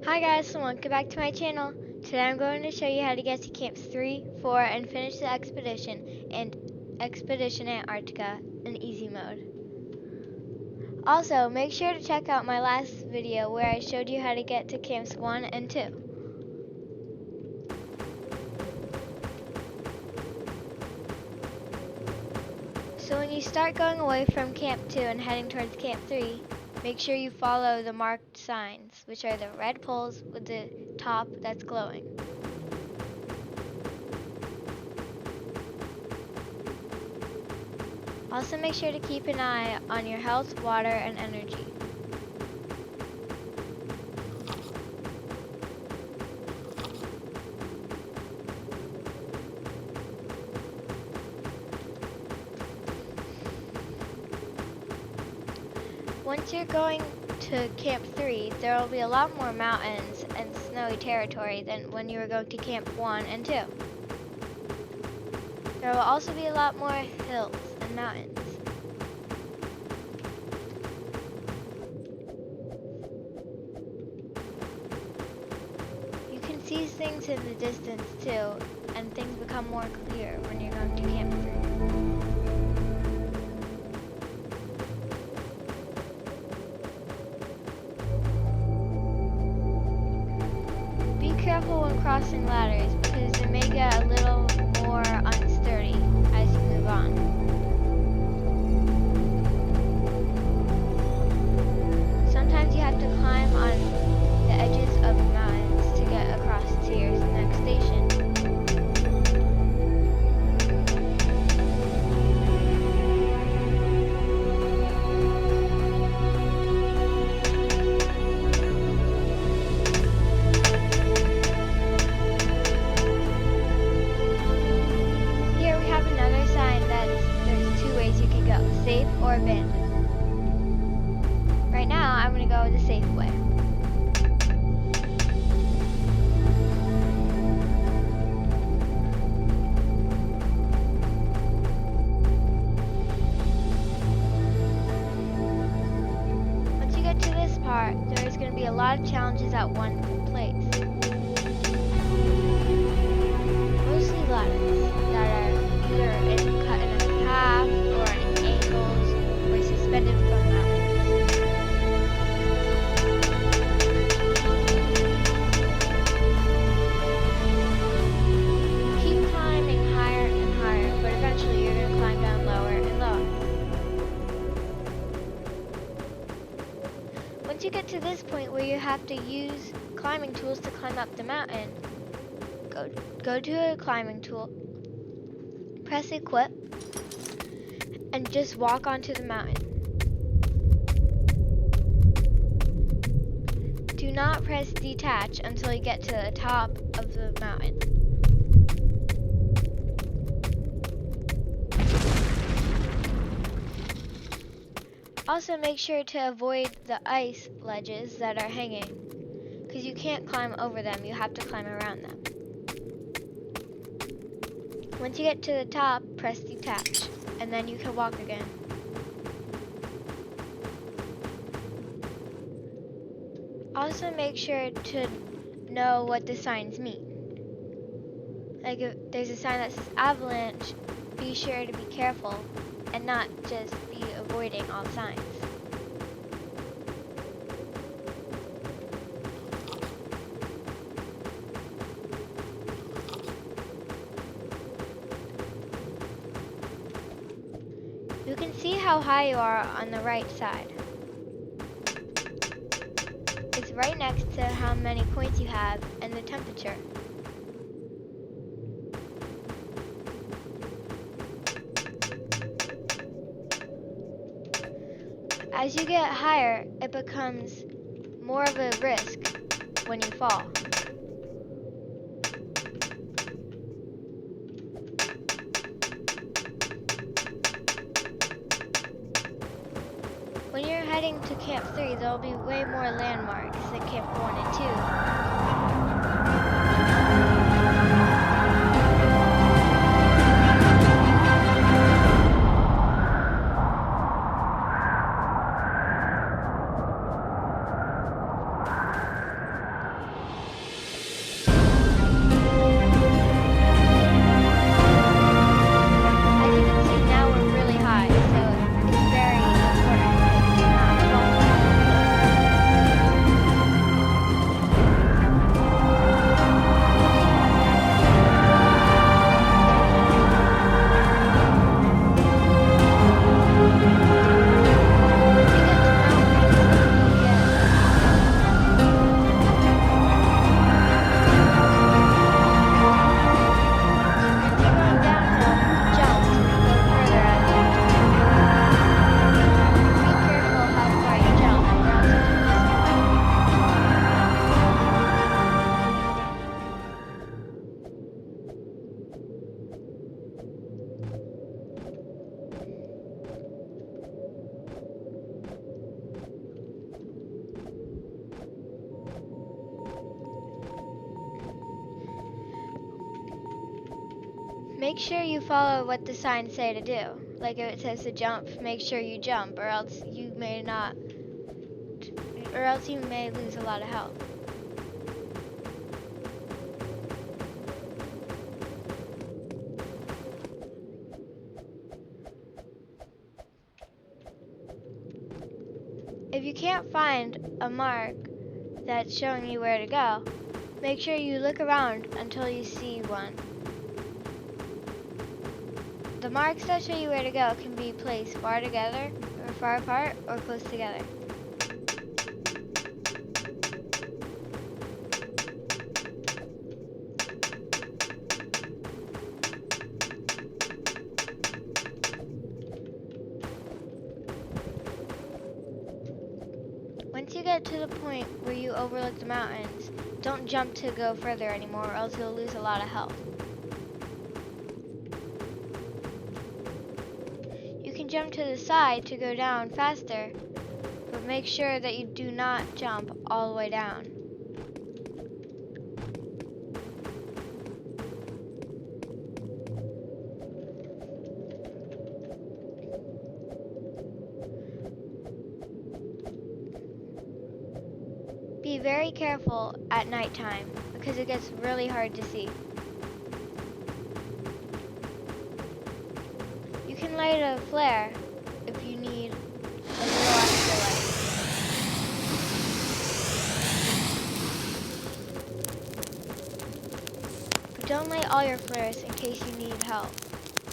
Hi guys, and welcome back to my channel. Today I'm going to show you how to get to camps 3, 4, and finish the expedition and Expedition Antarctica in easy mode. Also, make sure to check out my last video where I showed you how to get to camps 1 and 2. So when you start going away from camp 2 and heading towards camp 3, make sure you follow the marked signs, which are the red poles with the top that's glowing. Also make sure to keep an eye on your health, water, and energy. Once you're going to Camp 3, there will be a lot more mountains and snowy territory than when you were going to Camp 1 and 2. There will also be a lot more hills and mountains. You can see things in the distance too, and things become more clear when you're going to Camp 3. Be careful when crossing ladders because they may get a little more unsturdy as you move on. Sometimes you have to climb on the edges of the mountains to get across to your next station. Here we have another sign that there's two ways you can go, safe or abandoned. Right now, I'm going to go the safe way. Once you get to this part, there's going to be a lot of challenges at one place. Mostly ladders that are either cut in half or in angles or suspended from mountains. Keep climbing higher and higher, but eventually you're going to climb down lower and lower. Once you get to this point where you have to use climbing tools to climb up the mountain, go to a climbing tool, press equip, and just walk onto the mountain. Do not press detach until you get to the top of the mountain. Also make sure to avoid the ice ledges that are hanging, because you can't climb over them, you have to climb around them. Once you get to the top, press detach, and then you can walk again. Also make sure to know what the signs mean. Like if there's a sign that says avalanche, be sure to be careful and not just be avoiding all signs. You can see how high you are on the right side. It's right next to how many points you have and the temperature. As you get higher, it becomes more of a risk when you fall. When you're heading to Camp 3, there will be way more landmarks than Camp 1 and 2. Make sure you follow what the signs say to do. Like if it says to jump, make sure you jump, or else you may lose a lot of health. If you can't find a mark that's showing you where to go, make sure you look around until you see one. The marks that show you where to go can be placed far together, or far apart, or close together. Once you get to the point where you overlook the mountains, don't jump to go further anymore, or else you'll lose a lot of health. You can jump to the side to go down faster, but make sure that you do not jump all the way down. Be very careful at nighttime because it gets really hard to see. You can light a flare if you need a little extra light. But don't light all your flares in case you need help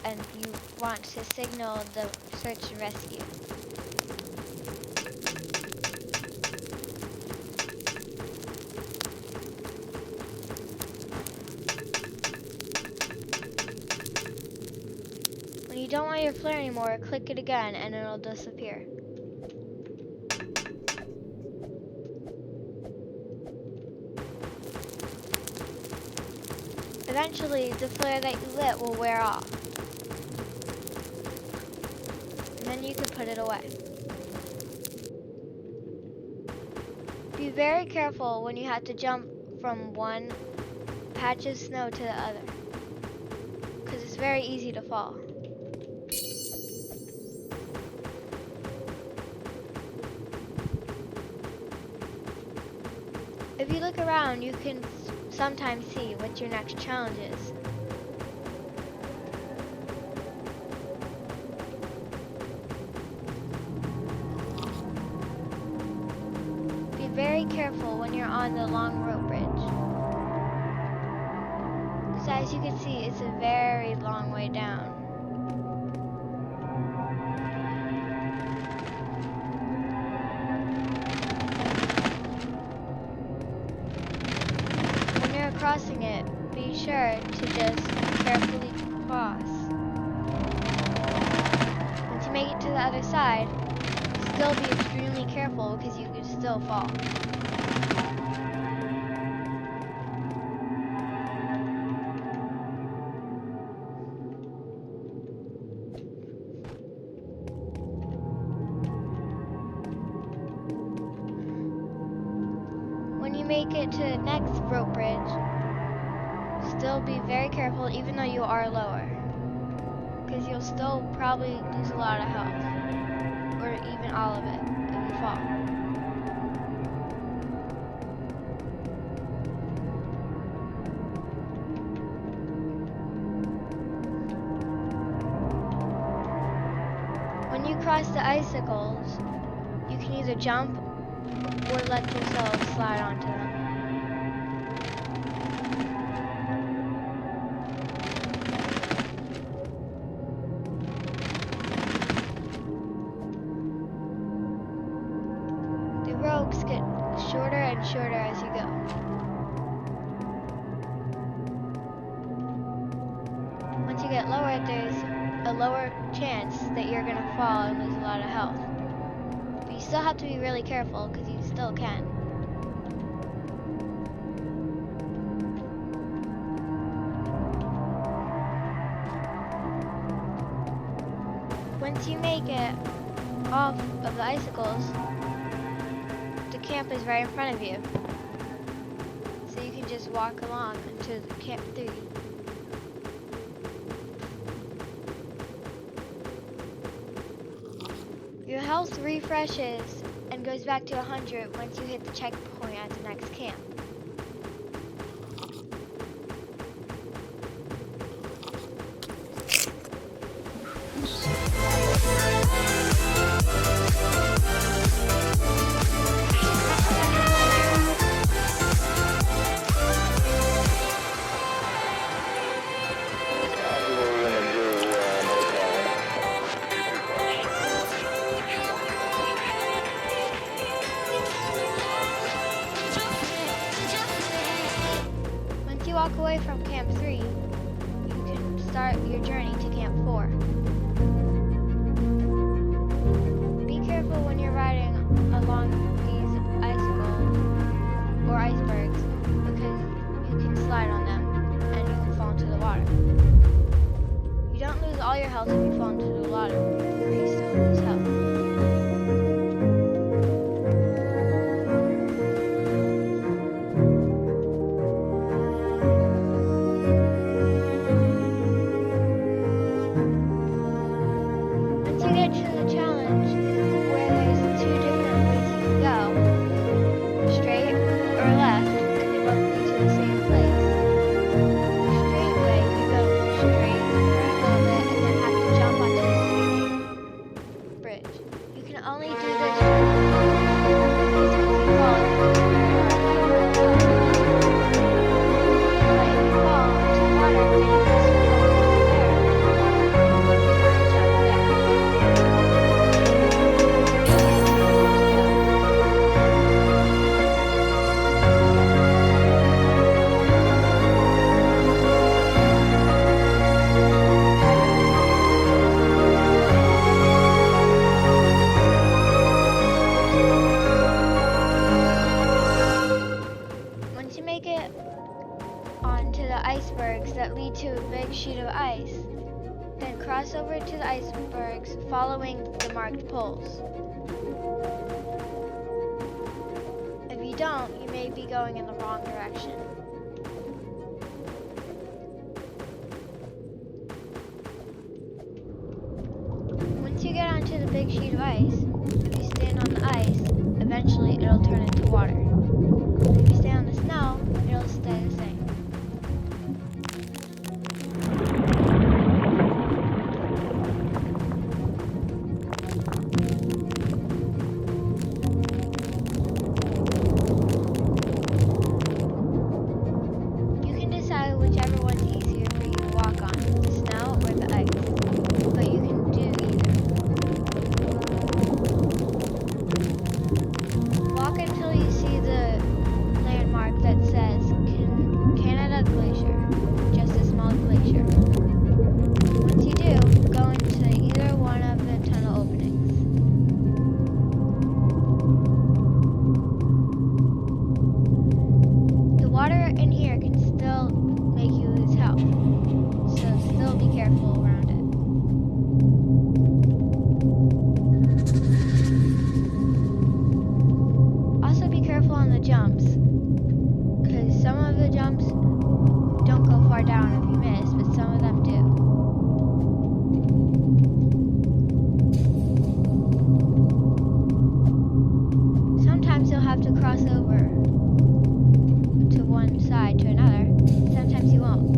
and you want to signal the search and rescue. When you don't want your flare anymore, click it again and it'll disappear. Eventually, the flare that you lit will wear off. And then you can put it away. Be very careful when you have to jump from one patch of snow to the other, because it's very easy to fall. If you look around, you can sometimes see what your next challenge is. Be very careful when you're on the long rope bridge. So as you can see, it's a very long way down. Crossing it, be sure to just carefully cross. Once you make it to the other side, still be extremely careful because you could still fall. When you make it to the next rope bridge, still be very careful even though you are lower, because you'll still probably lose a lot of health, or even all of it if you fall. When you cross the icicles, you can either jump or let yourself slide onto them. The ropes get shorter and shorter as you go. Once you get lower, there's a lower chance that you're going to fall and lose a lot of health. But you still have to be really careful because you still can. Once you make it off of the icicles, the camp is right in front of you. So you can just walk along to Camp 3. health refreshes and goes back to 100 once you hit the checkpoint at the next camp. Once you walk away from Camp 3, you can start your journey to Camp 4. Be careful when you're riding along these icicles or icebergs because you can slide on them and you can fall into the water. You don't lose all your health if you fall into the water, but you still lose health. Once you get to the challenge where there's two different ways you can go, straight or left, and they both lead to the same place. The straight way, you go straight for a little bit and then have to jump onto the bridge. You can only do this because if you fall, you can but if you fall into the water, then you can swim over to there. You try and jump there. Once you make it onto the icebergs that lead to a big sheet of ice, then cross over to the icebergs following the marked poles. If you don't, you may be going in the wrong direction. Once you get onto the big sheet of ice, if you stand on the ice, eventually it'll turn into water. If you stay on the snow, it'll stay the same. You can decide whichever one's easier for you to walk on, the snow or the ice, but you can do either. Walk until you see the landmark that says Canada Glacier, just a small glacier. Once you do, go into either one of the tunnel openings. The water in here can still make you lose health, so still be careful around it. Also be careful on the jumps, because some of the jumps don't go far down if you miss, but some of them do. Sometimes you'll have to cross over to one side to another, sometimes you won't.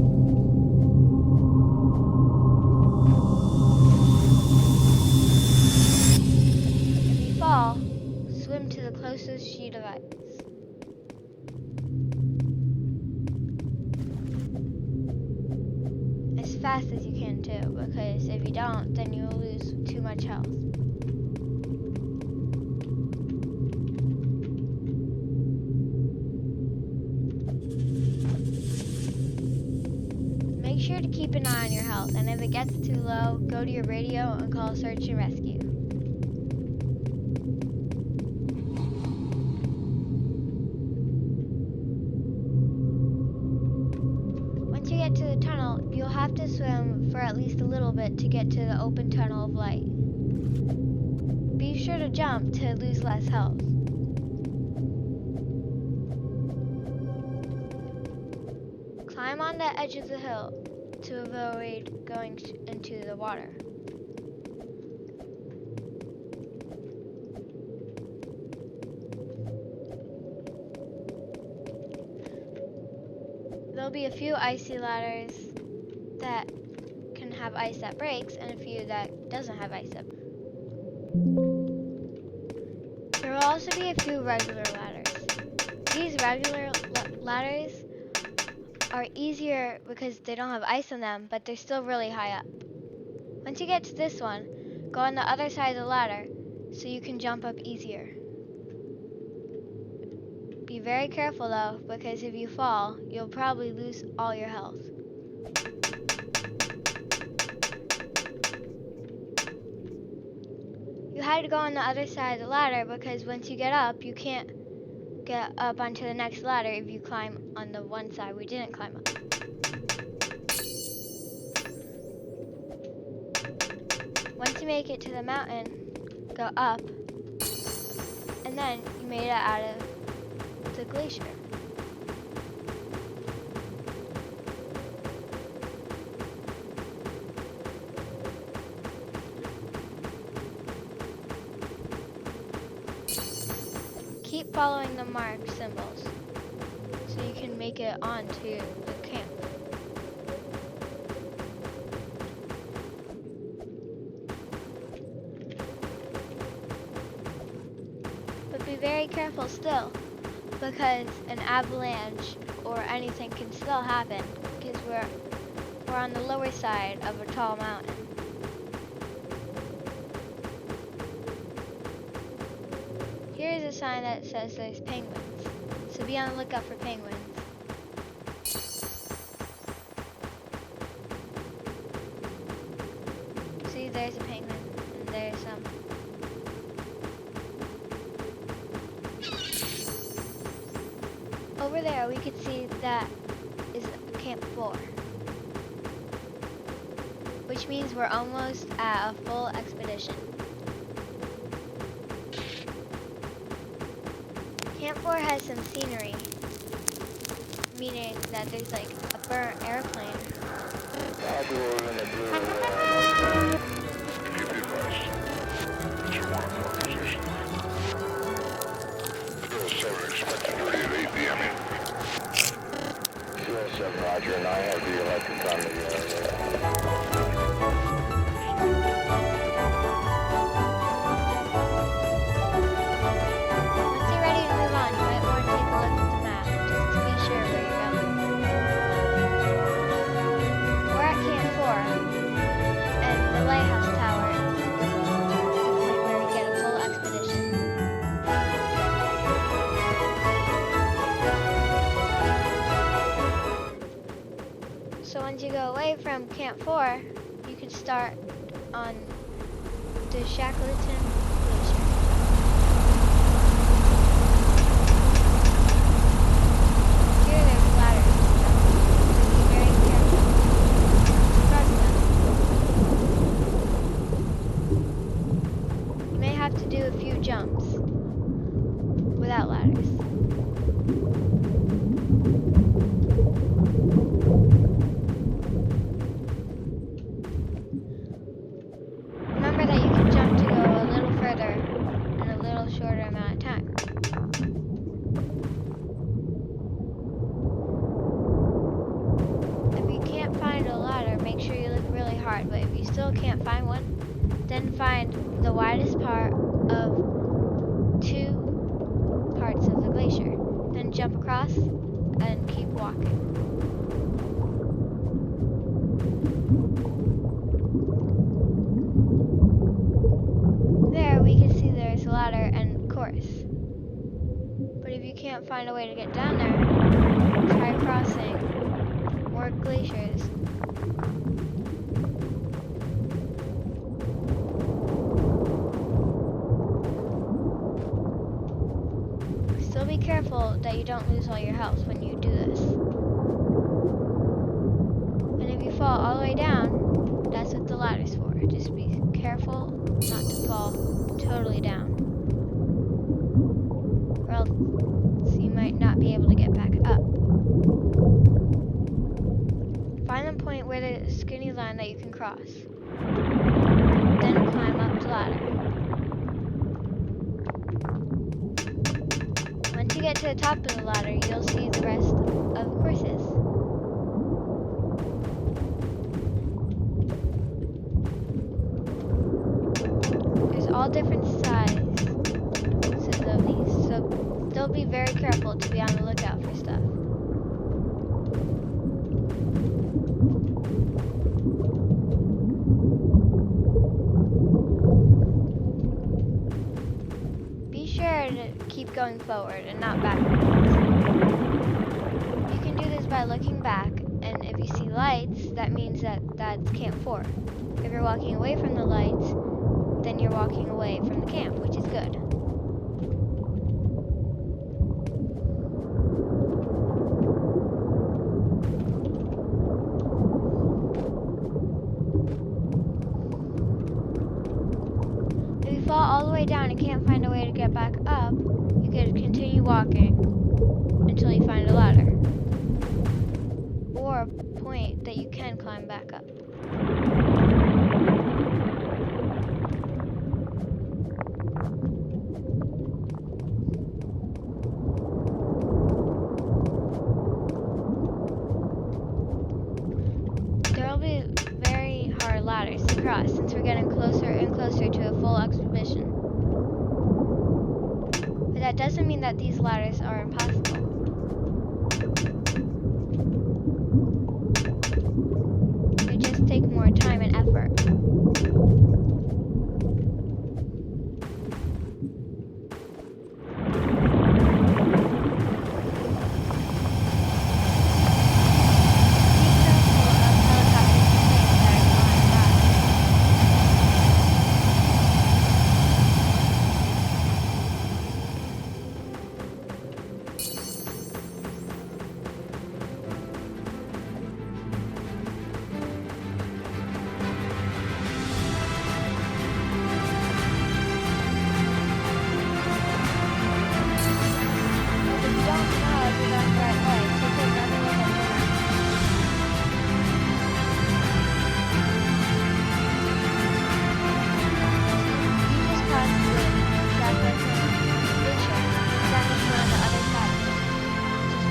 If you fall, swim to the closest sheet of ice. As fast as you can too, because if you don't, then you will lose too much health. Make sure to keep an eye on your health, and if it gets too low, go to your radio and call search and rescue. Once you get to the tunnel, you'll have to swim for at least a little bit to get to the open tunnel of light. Be sure to jump to lose less health. Climb on the edge of the hill to avoid going into the water. there'll be a few icy ladders that can have ice that breaks and a few that doesn't have ice that. There will also be a few regular ladders. These regular ladders are easier because they don't have ice on them, but they're still really high up. Once you get to this one, go on the other side of the ladder so you can jump up easier. Be very careful though, because if you fall, you'll probably lose all your health. You had to go on the other side of the ladder because once you get up, you can't get up onto the next ladder if you climb on the one side we didn't climb up. Once you make it to the mountain, go up, and then you made it out of the glacier. Keep following the mark symbols so you can make it onto the camp. But be very careful still, because an avalanche or anything can still happen because we're on the lower side of a tall mountain. Here is a sign that says there's penguins, so be on the lookout for penguins. See, there's a penguin, and there's some. Over there, we could see that is Camp 4, which means we're almost at a full expedition. Camp 4 has some scenery, meaning that there's like a burnt airplane. Roger, and I have the electric on the Once you're ready to move on, you might want to take a look at the map, just to be sure where you're going. We're at Camp 4, and the lighthouse tower is the point where we get a full expedition. So once you go away from Camp 4, you can start on the Shackleton Glacier. Here there's ladders, so be very careful to cross them. You may have to do a few jumps without ladders. Remember that you can jump to go a little further in a little shorter amount of time. If you can't find a ladder, make sure you look really hard, but if you still can't find one, then find the widest part of two parts of the glacier. Then jump across and keep walking. There we can see there's a ladder and course. But if you can't find a way to get down there, try crossing more glaciers. Still be careful that you don't lose all your health when you do this. And if you fall all the way down, that's what the ladder's for. Just be careful not to fall totally down, or else you might not be able to get back up. Find the point where there's a skinny line that you can cross. Then climb up the ladder. Once you get to the top of the ladder, you'll see the rest of the courses. all different sizes of these, so they'll be very careful to be on the lookout for stuff. Be sure to keep going forward and not backwards. You can do this by looking back, and if you see lights, that means that that's Camp 4. If you're walking away from the lights, then you're walking away from the camp, which is good. If you fall all the way down and can't find a way to get back up, you could continue walking until you find a ladder, or a point that you can climb back up. There will be very hard ladders to cross since we're getting closer and closer to a full exhibition. But that doesn't mean that these ladders are impossible. They just take more time and effort.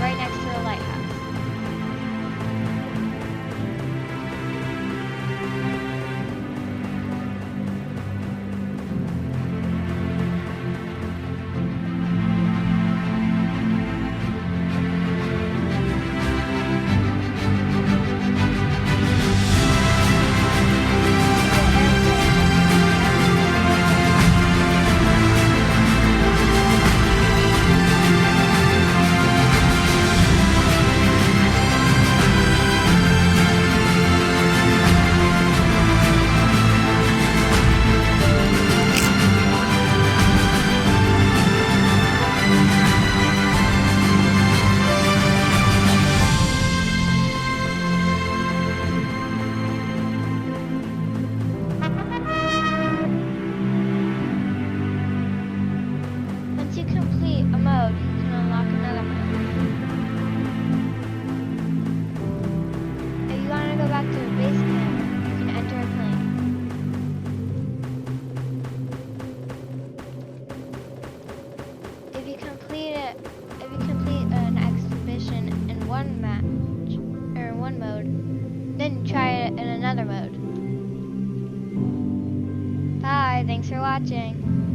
Right next to the lighthouse. Then try it in another mode. Bye, thanks for watching.